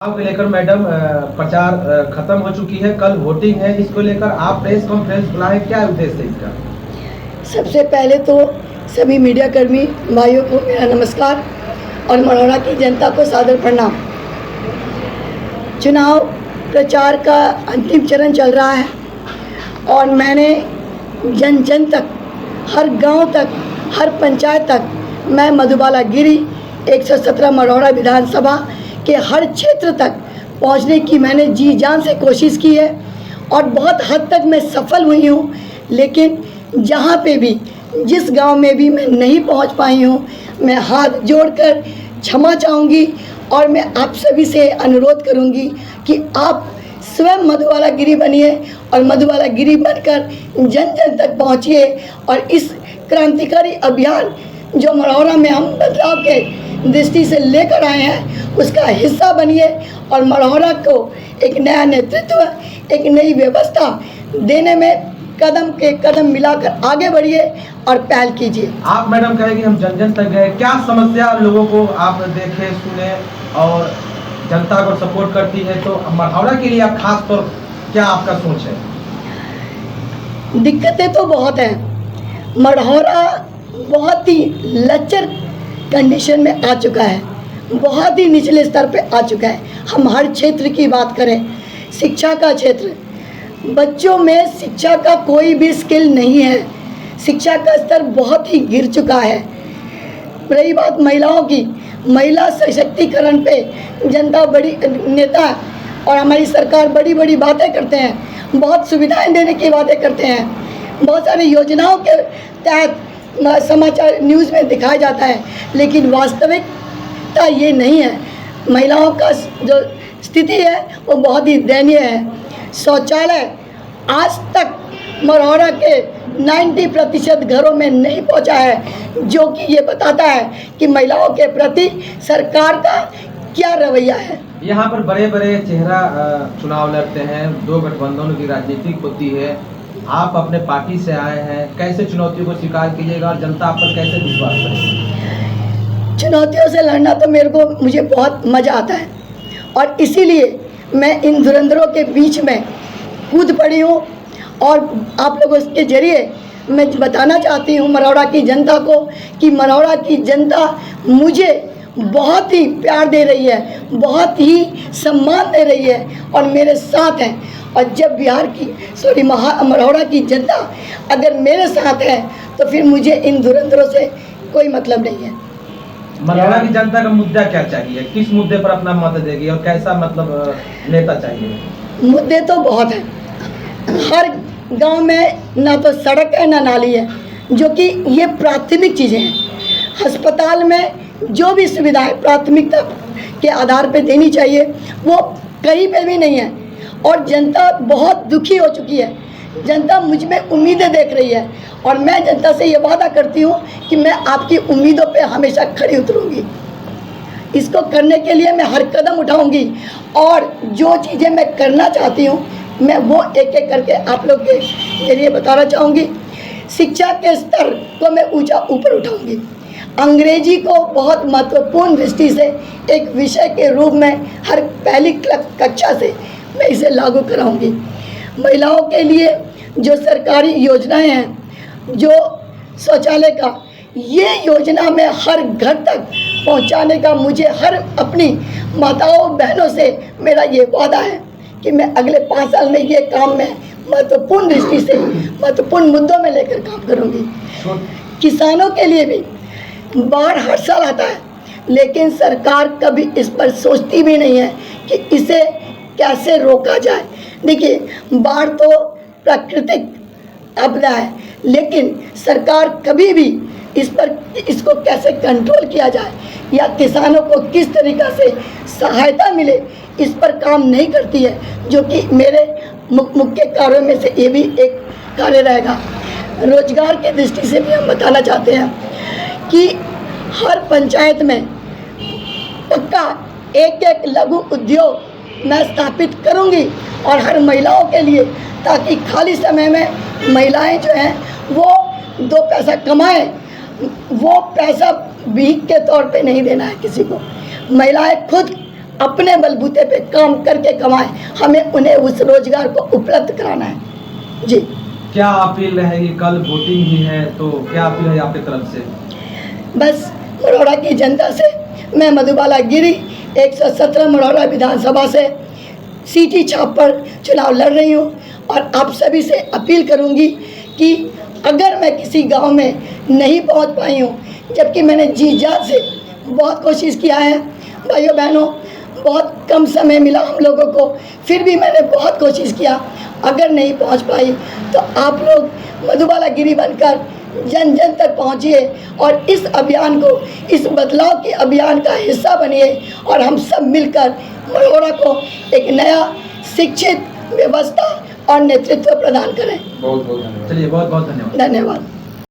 चुनाव को लेकर मैडम प्रचार खत्म हो चुकी है, कल वोटिंग है, इसको लेकर आप प्रेस कॉन्फ्रेंस बुलाए, क्या उद्देश्य है इसका? सबसे पहले तो सभी मीडिया कर्मी भाइयों को मेरा नमस्कार और मढ़ौरा की जनता को सादर प्रणाम। चुनाव प्रचार का अंतिम चरण चल रहा है और मैंने जन जन तक, हर गांव तक, हर पंचायत तक मैं मधुबाला गिरी 117 मढ़ौरा विधानसभा के हर क्षेत्र तक पहुंचने की मैंने जी जान से कोशिश की है और बहुत हद तक मैं सफल हुई हूं। लेकिन जहां पे भी, जिस गांव में भी मैं नहीं पहुंच पाई हूं, मैं हाथ जोड़कर क्षमा चाहूँगी और मैं आप सभी से अनुरोध करूँगी कि आप स्वयं मधुबाला गिरी बनिए और मधुबाला गिरी बनकर जन जन तक पहुँचिए और इस क्रांतिकारी अभियान जो मढ़ौरा में हम बदलाव के दृष्टि से लेकर आए हैं उसका हिस्सा बनिए और मढ़ौरा को एक नया नेतृत्व, एक नई व्यवस्था देने में कदम के कदम मिलाकर आगे बढ़िए और पहल कीजिए। आप मैडम कहेंगे हम जन जन तक गए, क्या समस्या लोगों को आप देखे सुने और जनता को सपोर्ट करती है, तो मढ़ौरा के लिए आप खास तौर क्या आपका सोच है? दिक्कतें तो बहुत हैं। मढ़ौरा बहुत ही लचर कंडीशन में आ चुका है, बहुत ही निचले स्तर पे आ चुका है। हम हर क्षेत्र की बात करें, शिक्षा का क्षेत्र, बच्चों में शिक्षा का कोई भी स्किल नहीं है, शिक्षा का स्तर बहुत ही गिर चुका है। रही बात महिलाओं की, महिला सशक्तिकरण पे जनता, बड़ी नेता और हमारी सरकार बड़ी बड़ी बातें करते हैं, बहुत सुविधाएं देने की बातें करते हैं, बहुत सारी योजनाओं के तहत समाचार न्यूज़ में दिखाया जाता है, लेकिन वास्तविकता ये नहीं है। महिलाओं का जो स्थिति है वो बहुत ही दयनीय है। शौचालय आज तक मढ़ौरा के 90% घरों में नहीं पहुंचा है, जो कि ये बताता है कि महिलाओं के प्रति सरकार का क्या रवैया है। यहाँ पर बड़े बड़े चेहरा चुनाव लड़ते हैं, दो गठबंधनों की राजनीति होती है, आप अपने पार्टी से आए हैं, कैसे चुनौतियों को स्वीकार कीजिएगा और जनता आप पर कैसे विश्वास करेगी? चुनौतियों से लड़ना तो मुझे बहुत मज़ा आता है और इसीलिए मैं इन धुरंधरों के बीच में कूद पड़ी हूँ और आप लोगों के जरिए मैं बताना चाहती हूँ मढ़ौरा की जनता को कि मढ़ौरा की जनता मुझे बहुत ही प्यार दे रही है, बहुत ही सम्मान दे रही है और मेरे साथ हैं। और जब मढ़ौरा की जनता अगर मेरे साथ है तो फिर मुझे इन धुरंधरों से कोई मतलब नहीं है। मढ़ौरा की जनता का मुद्दा क्या चाहिए, किस मुद्दे पर अपना मत देगी और कैसा नेता चाहिए? मुद्दे तो बहुत हैं। हर गांव में ना तो सड़क है ना नाली है, जो कि ये प्राथमिक चीज़ें हैं। अस्पताल में जो भी सुविधाएं प्राथमिकता के आधार पर देनी चाहिए वो कहीं पे भी नहीं है और जनता बहुत दुखी हो चुकी है। जनता मुझ में उम्मीदें देख रही है और मैं जनता से ये वादा करती हूँ कि मैं आपकी उम्मीदों पे हमेशा खरी उतरूँगी। इसको करने के लिए मैं हर कदम उठाऊँगी और जो चीज़ें मैं करना चाहती हूँ मैं वो एक एक करके आप लोग के जरिए बताना चाहूँगी। शिक्षा के स्तर को मैं ऊपर उठाऊँगी। अंग्रेजी को बहुत महत्वपूर्ण दृष्टि से एक विषय के रूप में हर पहली कक्षा से मैं इसे लागू कराऊंगी। महिलाओं के लिए जो सरकारी योजनाएं हैं, जो शौचालय का, ये योजना मैं हर घर तक पहुंचाने का मुझे हर अपनी माताओं बहनों से मेरा ये वादा है कि मैं अगले 5 साल में ये काम में महत्वपूर्ण दृष्टि से महत्वपूर्ण मुद्दों में लेकर काम करूंगी। किसानों के लिए भी बाढ़ हर साल आता है, लेकिन सरकार कभी इस पर सोचती भी नहीं है कि इसे कैसे रोका जाए। देखिए, बाढ़ तो प्राकृतिक आपदा है, लेकिन सरकार कभी भी इसको कैसे कंट्रोल किया जाए या किसानों को किस तरीक़ा से सहायता मिले, इस पर काम नहीं करती है, जो कि मेरे मुख्य कार्यों में से ये भी एक कार्य रहेगा। रोजगार की दृष्टि से भी हम बताना चाहते हैं कि हर पंचायत में पक्का एक लघु उद्योग मैं स्थापित करूंगी और हर महिलाओं के लिए, ताकि खाली समय में महिलाएं जो हैं वो 2 पैसा कमाएं, वो पैसा भीख के तौर पे नहीं देना है किसी को। महिलाएं खुद अपने बलबूते पे काम करके कमाएं, हमें उन्हें उस रोजगार को उपलब्ध कराना है। जी। क्या अपील रहेगी? कल वोटिंग भी है, तो क्या अपील है आपकी तरफ से? बस मढ़ौरा की जनता से मैं मधुबाला गिरी 117 मढ़ौरा विधानसभा से सीटी छाप पर चुनाव लड़ रही हूँ और आप सभी से अपील करूँगी कि अगर मैं किसी गांव में नहीं पहुंच पाई हूँ, जबकि मैंने जी जान से बहुत कोशिश किया है, भाइयों बहनों, बहुत कम समय मिला हम लोगों को, फिर भी मैंने बहुत कोशिश किया, अगर नहीं पहुंच पाई तो आप लोग मधुबाला गिरी बनकर जन जन तक पहुंचिए और इस अभियान को, इस बदलाव के अभियान का हिस्सा बनिए और हम सब मिलकर मढ़ौरा को एक नया शिक्षित व्यवस्था और नेतृत्व प्रदान करें। बहुत बहुत धन्यवाद। चलिए, बहुत बहुत धन्यवाद। धन्यवाद।